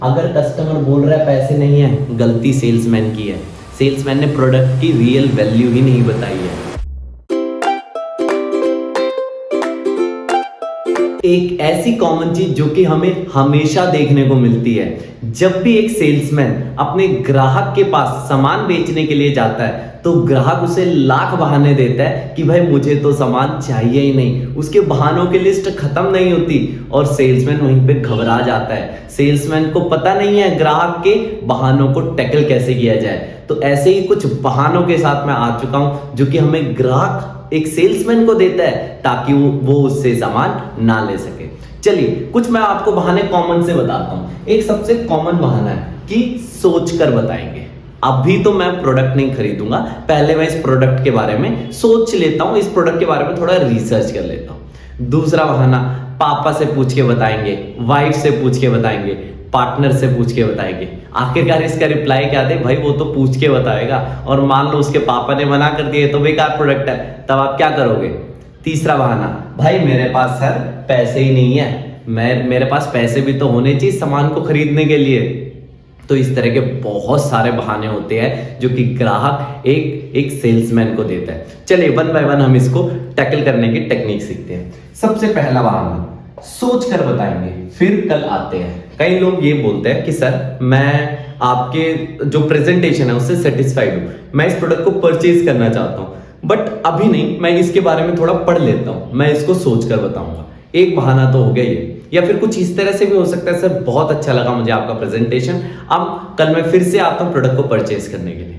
अगर कस्टमर बोल रहा है पैसे नहीं है, गलती सेल्समैन की है। सेल्समैन ने प्रोडक्ट की रियल वैल्यू ही नहीं बताई है। एक ऐसी कॉमन चीज जो कि हमें हमेशा देखने को मिलती है, जब भी एक सेल्समैन अपने ग्राहक के पास सामान बेचने के लिए जाता है तो ग्राहक उसे लाख बहाने देता है कि भाई मुझे तो सामान चाहिए ही नहीं। उसके बहानों की लिस्ट खत्म नहीं होती और सेल्समैन वहीं पे घबरा जाता है। सेल्समैन को पता नहीं है ग्राहक के बहानों को टैकल कैसे किया जाए। तो ऐसे ही कुछ बहानों के साथ मैं आ चुका हूं जो कि हमें ग्राहक एक सेल्समैन को देता है ताकि वो उससे सामान ना ले सके। चलिए कुछ मैं आपको बहाने कॉमन से बताता हूं। एक सबसे कॉमन बहाना है कि सोच कर बताएंगे। अभी तो मैं प्रोडक्ट नहीं खरीदूंगा, पहले मैं इस प्रोडक्ट के बारे में सोच लेता हूं, इस प्रोडक्ट के बारे में थोड़ा रिसर्च कर लेता हूं। दूसरा बहाना, पापा से पूछ के बताएंगे, वाइफ से पूछ के बताएंगे, पार्टनर से पूछ के बताएंगे। आखिरकार इसका रिप्लाई क्या दे, भाई वो तो पूछ के बताएगा और मान लो उसके पापा ने मना कर दिए तो बेकार प्रोडक्ट है, तब आप क्या करोगे। तीसरा बहाना, भाई मेरे पास सर पैसे ही नहीं है, मेरे पास पैसे भी तो होने चाहिए सामान को खरीदने के लिए। तो इस तरह के बहुत सारे बहाने होते हैं जो कि ग्राहक एक सेल्समैन को देता है। चलिए वन बाय वन हम इसको टैकल करने की टेक्निक सीखते हैं। सबसे पहला बहाना, सोच कर बताएंगे फिर कल आते हैं। कई लोग ये बोलते हैं कि सर मैं आपके जो प्रेजेंटेशन है उससे सेटिस्फाइड हूं, मैं इस प्रोडक्ट को परचेज करना चाहता हूं बट अभी नहीं, मैं इसके बारे में थोड़ा पढ़ लेता हूं, मैं इसको सोच कर बताऊंगा। एक बहाना तो हो गया ये। या फिर कुछ इस तरह से भी हो सकता है, सर बहुत अच्छा लगा मुझे आपका प्रेजेंटेशन, अब कल मैं फिर से आता हूं प्रोडक्ट को परचेज करने के लिए।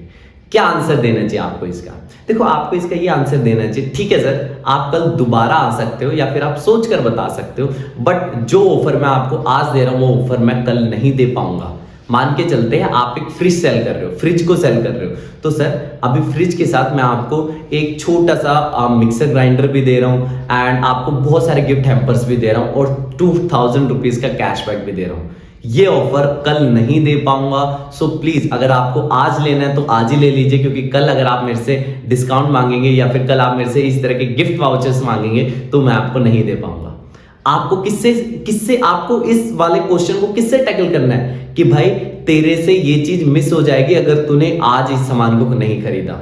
क्या आंसर देना चाहिए आपको इसका? देखो आपको इसका ये आंसर देना चाहिए, ठीक है सर आप कल दोबारा आ सकते हो या फिर आप सोच कर बता सकते हो, बट जो ऑफर मैं आपको आज दे रहा हूं वो ऑफर मैं कल नहीं दे पाऊंगा। मान के चलते हैं आप एक फ्रिज सेल कर रहे हो, फ्रिज को सेल कर रहे हो, तो सर अभी फ्रिज के साथ मैं आपको एक छोटा सा मिक्सर ग्राइंडर भी दे रहा हूं एंड आपको बहुत सारे गिफ्ट हैम्पर्स भी दे रहा हूं और 2000 रुपीज का कैशबैक भी दे रहा हूं। ये ऑफर कल नहीं दे पाऊंगा, सो प्लीज अगर आपको आज लेना है तो आज ही ले लीजिए, क्योंकि कल अगर आप मेरे से डिस्काउंट मांगेंगे या फिर कल आप मेरे से इस तरह के गिफ्ट वाउचर्स मांगेंगे तो मैं आपको नहीं दे पाऊंगा। आपको किससे आपको इस वाले क्वेश्चन को किससे टैकल करना है कि भाई तेरे से ये चीज मिस हो जाएगी अगर तूने आज इस सामान को नहीं खरीदा।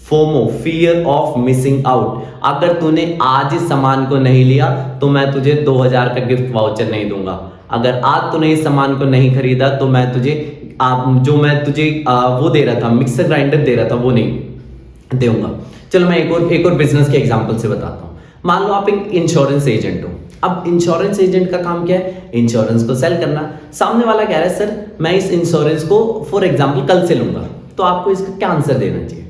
FOMO, fear of missing out, अगर तूने आज इस सामान को नहीं लिया तो मैं तुझे 2000 का गिफ्ट वाउचर नहीं दूंगा। अगर आज तूने इस सामान को नहीं खरीदा तो मैं तुझे वो दे रहा था, मिक्सर ग्राइंडर दे रहा था, वो नहीं दूंगा। चलो मैं एक और बिजनेस के एग्जांपल से बताता हूं। मान लो आप एक इंश्योरेंस एजेंट हो। अब इंश्योरेंस एजेंट का काम क्या है? इंश्योरेंस को सेल करना। सामने वाला कह रहा है सर मैं इस इंश्योरेंस को फॉर एग्जांपल कल से लूंगा, तो आपको इसका क्या आंसर देना चाहिए?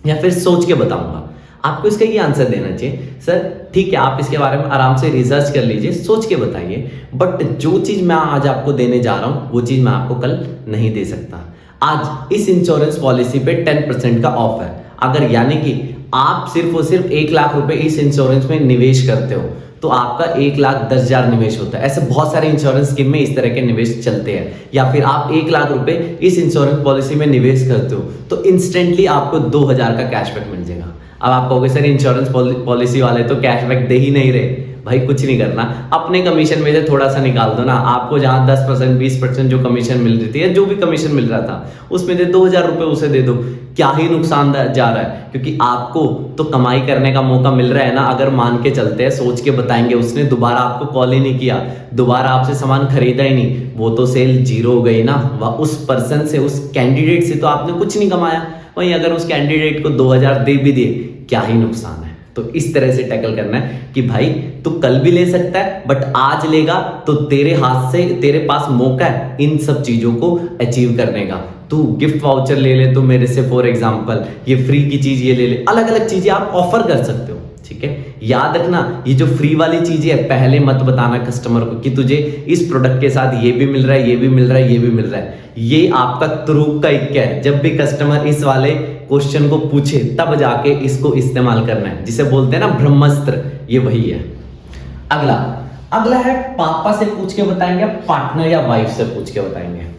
या फिर सोच के बताऊंगा, आपको इसका ये आंसर देना चाहिए सर ठीक है आप इसके बारे में आराम से रिसर्च कर लीजिए, सोच के बताइए, बट जो चीज मैं आज आपको देने जा रहा हूं वो चीज मैं आपको कल नहीं दे सकता। आज इस इंश्योरेंस पॉलिसी पे 10% का ऑफ है। अगर यानी कि आप सिर्फ और सिर्फ 1 लाख रुपए इस इंश्योरेंस में निवेश करते हो तो आपका 1,10,000 निवेश होता है। ऐसे बहुत सारे इंश्योरेंस स्कीम में इस तरह के निवेश चलते हैं। या फिर आप 1 लाख रुपए इस इंश्योरेंस पॉलिसी में निवेश करते हो तो इंस्टेंटली आपको 2000 का कैशबैक मिल जाएगा। अब आप कहोगे सर इंश्योरेंस पॉलिसी वाले तो कैशबैक दे ही नहीं रहे। भाई कुछ नहीं करना, अपने कमीशन में से थोड़ा सा निकाल दो ना। आपको जहां 10% 20% जो कमीशन मिल रही थी या जो भी कमीशन मिल रहा था उसमें से 2000 रुपए उसे दे दो। क्या ही नुकसान जा रहा है, क्योंकि आपको तो कमाई करने का मौका मिल रहा है ना। अगर मान के चलते हैं, सोच के बताएंगे, उसने दोबारा आपको कॉल ही नहीं किया, दोबारा आपसे सामान खरीदा ही नहीं, वो तो सेल जीरो हो गई ना। वह उस पर्सन से, उस कैंडिडेट से तो आपने कुछ नहीं कमाया। वहीं अगर उस कैंडिडेट को 2000 दे भी दिए, क्या ही नुकसान है। तो इस तरह से टैकल करना है कि भाई तू कल भी ले सकता है बट आज लेगा तो तेरे हाथ से, तेरे पास मौका है इन सब चीजों को अचीव करने का। तू गिफ्ट वाउचर ले ले तो मेरे से फॉर एग्जांपल ये फ्री की चीज ये ले ले, अलग अलग चीजें आप ऑफर कर सकते हो। ठीक है, याद रखना ये जो फ्री वाली चीजें है पहले मत बताना कस्टमर को कि तुझे इस प्रोडक्ट के साथ ये भी मिल रहा है, ये भी मिल रहा है, ये भी मिल रहा है। ये आपका तुरुप का इक्का है। जब भी कस्टमर इस वाले क्वेश्चन को पूछे तब जाके इसको इस्तेमाल करना है, जिसे बोलते हैं ना ब्रह्मास्त्र, ये वही है। अगला है पापा से पूछ के बताएंगे, पार्टनर या वाइफ से पूछ के बताएंगे।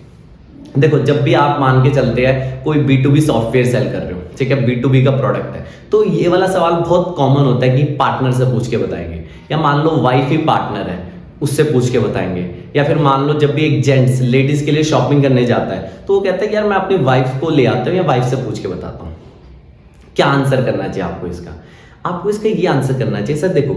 देखो जब भी आप मान के चलते हैं कोई B2B सॉफ्टवेयर सेल कर रहे हो, ठीक है, B2B का प्रोडक्ट है, तो ये वाला सवाल बहुत कॉमन होता है कि पार्टनर से पूछ के बताएंगे। या मान लो वाइफ ही पार्टनर है, उससे पूछ के बताएंगे। या फिर मान लो जब भी एक जेंट्स लेडीज के लिए शॉपिंग करने जाता है तो वो कहता है कि यार मैं अपनी वाइफ को ले आता हूँ या वाइफ से पूछ के बताता हूँ। क्या आंसर करना चाहिए आपको इसका? आपको इसका ये आंसर करना चाहिए, सर देखो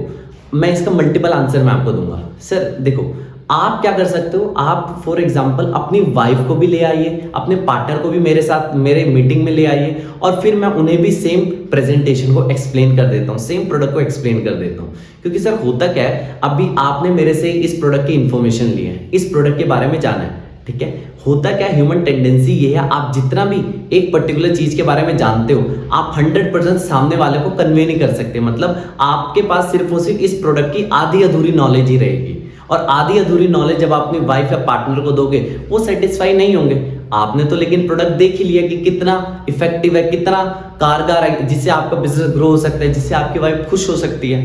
मैं इसका मल्टीपल आंसर मैं आपको दूंगा। सर देखो आप क्या कर सकते हो, आप फॉर एग्जांपल अपनी वाइफ को भी ले आइए, अपने पार्टनर को भी मेरे साथ मेरे मीटिंग में ले आइए और फिर मैं उन्हें भी सेम प्रेजेंटेशन को एक्सप्लेन कर देता हूँ, सेम प्रोडक्ट को एक्सप्लेन कर देता हूँ। क्योंकि सर होता क्या है, अभी आपने मेरे से इस प्रोडक्ट की इंफॉर्मेशन ली है, इस प्रोडक्ट के बारे में जाना है, ठीक है। होता क्या ह्यूमन टेंडेंसी ये है, आप जितना भी एक पर्टिकुलर चीज के बारे में जानते हो आप 100% सामने वाले को कन्वे नहीं कर सकते। मतलब आपके पास सिर्फ और सिर्फ इस प्रोडक्ट की आधी अधूरी नॉलेज ही रहेगी और आधी अधूरी नॉलेज जब आप अपनी वाइफ या पार्टनर को दोगे वो सेटिस्फाई नहीं होंगे। आपने तो लेकिन प्रोडक्ट देख ही लिया कि कितना इफेक्टिव है, कितना कारगर है, जिससे आपका बिजनेस ग्रो हो सकता है, जिससे आपकी वाइफ खुश हो सकती है।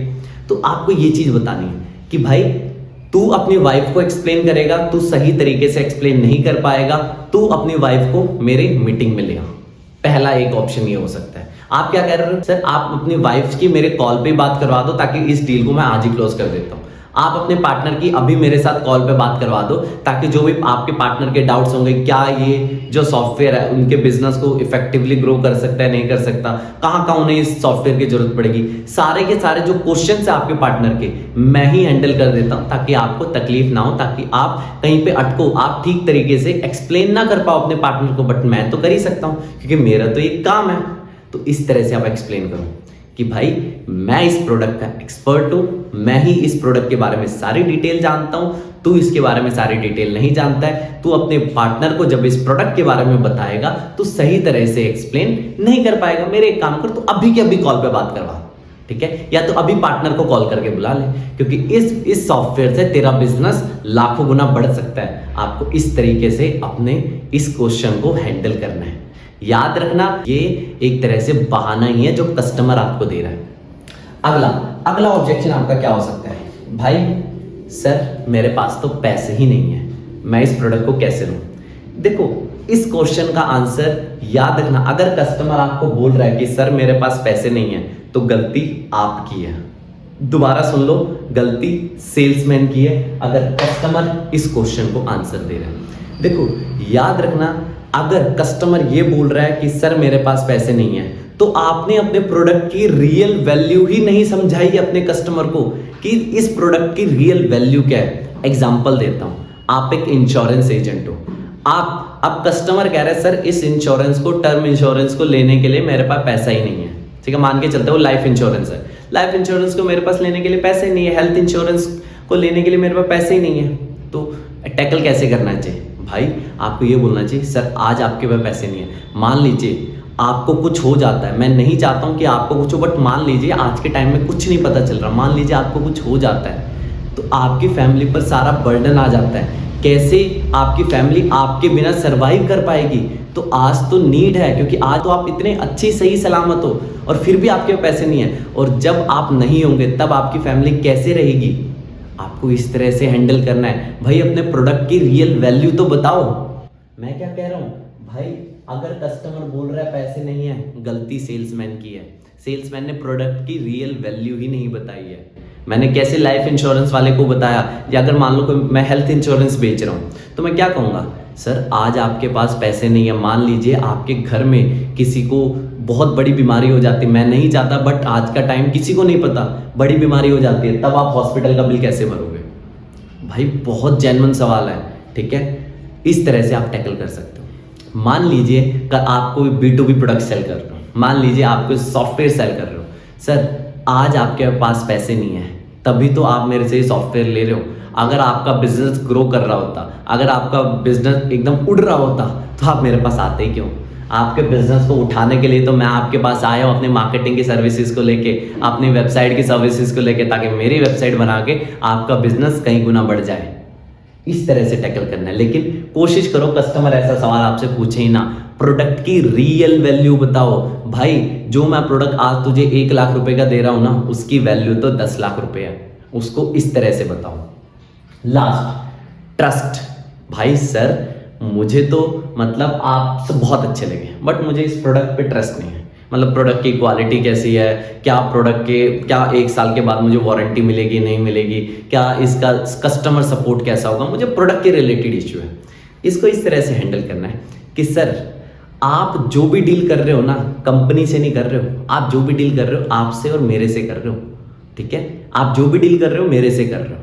तो आपको ये चीज बतानी है कि भाई तू अपनी वाइफ को एक्सप्लेन करेगा, तू सही तरीके से एक्सप्लेन नहीं कर पाएगा, तू अपनी वाइफ को मेरे मीटिंग में ले आ। पहला एक ऑप्शन ये हो सकता है। आप क्या कह रहे हो, सर आप अपनी वाइफ की मेरे कॉल पे बात करवा दो ताकि इस डील को मैं आज ही क्लोज कर देता हूं। आप अपने पार्टनर की अभी मेरे साथ कॉल पे बात करवा दो ताकि जो भी आपके पार्टनर के डाउट्स होंगे, क्या ये जो सॉफ्टवेयर है उनके बिजनेस को इफेक्टिवली ग्रो कर सकता है, नहीं कर सकता, कहाँ कहाँ उन्हें इस सॉफ्टवेयर की जरूरत पड़ेगी, सारे के सारे जो क्वेश्चन है आपके पार्टनर के मैं ही हैंडल कर देता हूँ ताकि आपको तकलीफ ना हो, ताकि आप कहीं पे अटको, आप ठीक तरीके से एक्सप्लेन ना कर पाओ अपने पार्टनर को, बट मैं तो कर ही सकता हूँ क्योंकि मेरा तो एक काम है। तो इस तरह से आप एक्सप्लेन करो कि भाई मैं इस प्रोडक्ट का एक्सपर्ट हूं, मैं ही इस प्रोडक्ट के बारे में सारी डिटेल जानता हूं, तू इसके बारे में सारी डिटेल नहीं जानता है। तू अपने पार्टनर को जब इस प्रोडक्ट के बारे में बताएगा तो सही तरह से एक्सप्लेन नहीं कर पाएगा। मेरे एक काम कर, तू अभी के अभी कॉल पे बात करवा, ठीक है, या तो अभी पार्टनर को कॉल करके बुला ले, क्योंकि इस सॉफ्टवेयर से तेरा बिजनेस लाखों गुना बढ़ सकता है। आपको इस तरीके से अपने इस क्वेश्चन को हैंडल करना है। याद रखना ये एक तरह से बहाना ही है जो कस्टमर आपको दे रहा है। अगला ऑब्जेक्शन आपका क्या हो सकता है, भाई सर मेरे पास तो पैसे ही नहीं है, मैं इस प्रोडक्ट को कैसे लूं। देखो इस क्वेश्चन का आंसर याद रखना, अगर कस्टमर आपको बोल रहा है कि सर मेरे पास पैसे नहीं है तो गलती आपकी है। दोबारा सुन लो, गलती सेल्समैन की है अगर कस्टमर इस क्वेश्चन को आंसर दे रहा है। देखो याद रखना, अगर कस्टमर ये बोल रहा है कि सर मेरे पास पैसे नहीं है तो आपने अपने प्रोडक्ट की रियल वैल्यू ही नहीं समझाई अपने कस्टमर को कि इस प्रोडक्ट की रियल वैल्यू क्या है। एग्जांपल देता हूं, आप एक इंश्योरेंस एजेंट हो, आप अब कस्टमर कह रहे हैं सर इस इंश्योरेंस को, टर्म इंश्योरेंस को लेने के लिए मेरे पास पैसा ही नहीं है, ठीक है, मान के चलते हो लाइफ इंश्योरेंस है, लाइफ इंश्योरेंस को मेरे पास लेने के लिए पैसे ही नहीं है, हेल्थ इंश्योरेंस को लेने के लिए मेरे पास पैसे ही नहीं है, तो टैकल कैसे करना चाहिए। भाई आपको ये बोलना चाहिए सर आज आपके पास पैसे नहीं है, मान लीजिए आपको कुछ हो जाता है, मैं नहीं चाहता हूं कि आपको कुछ हो, बट मान लीजिए आज के टाइम में कुछ नहीं पता चल रहा, मान लीजिए आपको कुछ हो जाता है तो आपकी फैमिली पर सारा बर्डन आ जाता है, कैसे आपकी फैमिली आपके बिना सरवाइव कर पाएगी। तो आज तो नीड है, क्योंकि आज तो आप इतने अच्छे सही सलामत हो और फिर भी आपके पास पैसे नहीं है, और जब आप नहीं होंगे तब आपकी फैमिली कैसे रहेगी। आपको इस तरह से हैंडल करना है। भाई अपने प्रोडक्ट की रियल वैल्यू तो बताओ। मैं क्या कह रहा हूं भाई, अगर कस्टमर बोल रहा है पैसे नहीं है, गलती सेल्समैन की है। सेल्समैन ने प्रोडक्ट की रियल वैल्यू ही नहीं बताई है। मैंने कैसे लाइफ इंश्योरेंस वाले को बताया, या अगर मान लो मैं हेल्थ इंश्योरेंस बेच रहा हूं तो मैं क्या कहूंगा, सर आज आपके पास पैसे नहीं है, मान लीजिए आपके घर में किसी को बहुत बड़ी बीमारी हो जाती है, मैं नहीं चाहता बट आज का टाइम किसी को नहीं पता, बड़ी बीमारी हो जाती है, तब आप हॉस्पिटल का बिल कैसे भरोगे। भाई बहुत जेन्युइन सवाल है, ठीक है, इस तरह से आप टैकल कर सकते हो। मान लीजिए कि आपको B2B प्रोडक्ट सेल कर रहे हो, मान लीजिए आपको सॉफ्टवेयर सेल कर रहे हो, सर आज आपके पास पैसे नहीं है तभी तो आप मेरे से सॉफ्टवेयर ले रहे हो। अगर आपका बिजनेस ग्रो कर रहा होता, अगर आपका बिजनेस एकदम उड़ रहा होता तो आप मेरे पास आते ही क्यों। आपके बिजनेस को उठाने के लिए तो मैं आपके पास आया हूँ अपने मार्केटिंग की सर्विसेज को लेके, अपनी वेबसाइट की सर्विसेज को लेके, ताकि मेरी वेबसाइट बना के आपका बिजनेस कई गुना बढ़ जाए। इस तरह से टैकल करना है, लेकिन कोशिश करो कस्टमर ऐसा सवाल आपसे पूछे ही ना, प्रोडक्ट की रियल वैल्यू बताओ। भाई जो मैं प्रोडक्ट आज तुझे 1 लाख रुपए का दे रहा हूं ना, उसकी वैल्यू तो 10 लाख रुपए है, उसको इस तरह से बताओ। Last, trust. भाई सर मुझे तो मतलब आपसे बहुत अच्छे लगे बट मुझे इस प्रोडक्ट पे ट्रस्ट नहीं है, मतलब प्रोडक्ट की क्वालिटी कैसी है, क्या प्रोडक्ट के क्या 1 साल के बाद मुझे वारंटी मिलेगी नहीं मिलेगी, क्या इसका कस्टमर सपोर्ट कैसा होगा, मुझे प्रोडक्ट के रिलेटेड इश्यू है। इसको इस तरह से हैंडल करना है कि सर आप जो भी डील कर रहे हो ना, कंपनी से नहीं कर रहे हो, आप जो भी डील कर रहे हो आपसे और मेरे से कर रहे हो, ठीक है। आप जो भी डील कर रहे हो मेरे से कर रहे हो।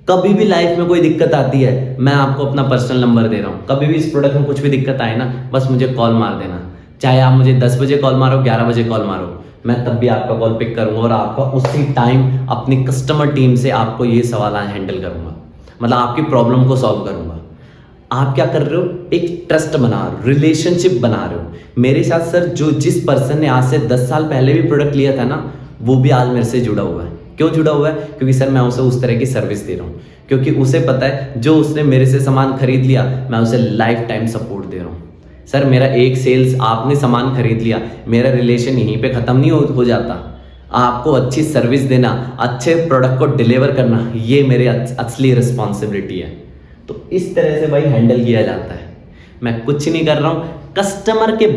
कभी भी लाइफ में कोई दिक्कत आती है, मैं आपको अपना पर्सनल नंबर दे रहा हूँ, कभी भी इस प्रोडक्ट में कुछ भी दिक्कत आए ना, बस मुझे कॉल मार देना। चाहे आप मुझे 10 बजे कॉल मारो, 11 बजे कॉल मारो, मैं तब भी आपका कॉल पिक करूंगा और आपका उसी टाइम अपनी कस्टमर टीम से आपको ये सवाल हैंडल करूंगा, मतलब आपकी प्रॉब्लम को सॉल्व करूंगा। आप क्या कर रहे हो, एक ट्रस्ट बना रहे हो, रिलेशनशिप बना रहे हो मेरे साथ। सर जो जिस पर्सन ने आज से 10 साल पहले भी प्रोडक्ट लिया था ना, वो भी आज मेरे से जुड़ा हुआ है। क्यों जुड़ा हुआ है? क्योंकि सर मैं उसे उस तरह की सर्विस दे रहा हूँ, क्योंकि उसे पता है जो उसने मेरे से सामान खरीद लिया मैं उसे लाइफ टाइम सपोर्ट दे रहा हूँ। सर मेरा एक सेल्स, आपने सामान खरीद लिया, मेरा रिलेशन यहीं पे ख़त्म नहीं हो जाता। आपको अच्छी सर्विस देना, अच्छे प्रोडक्ट को डिलीवर करना, ये मेरे असली रिस्पॉन्सिबिलिटी है। तो इस तरह से भाई हैंडल किया जाता है। मैं कुछ नहीं कर रहा हूँ, कस्टमर के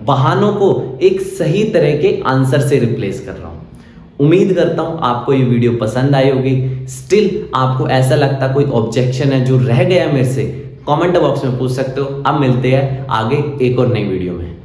बहानों को एक सही तरह के आंसर से रिप्लेस कर रहा हूँ। उम्मीद करता हूँ आपको ये वीडियो पसंद आई होगी। स्टिल आपको ऐसा लगता कोई ऑब्जेक्शन है जो रह गया मेरे से, कमेंट बॉक्स में पूछ सकते हो। अब मिलते हैं आगे एक और नई वीडियो में।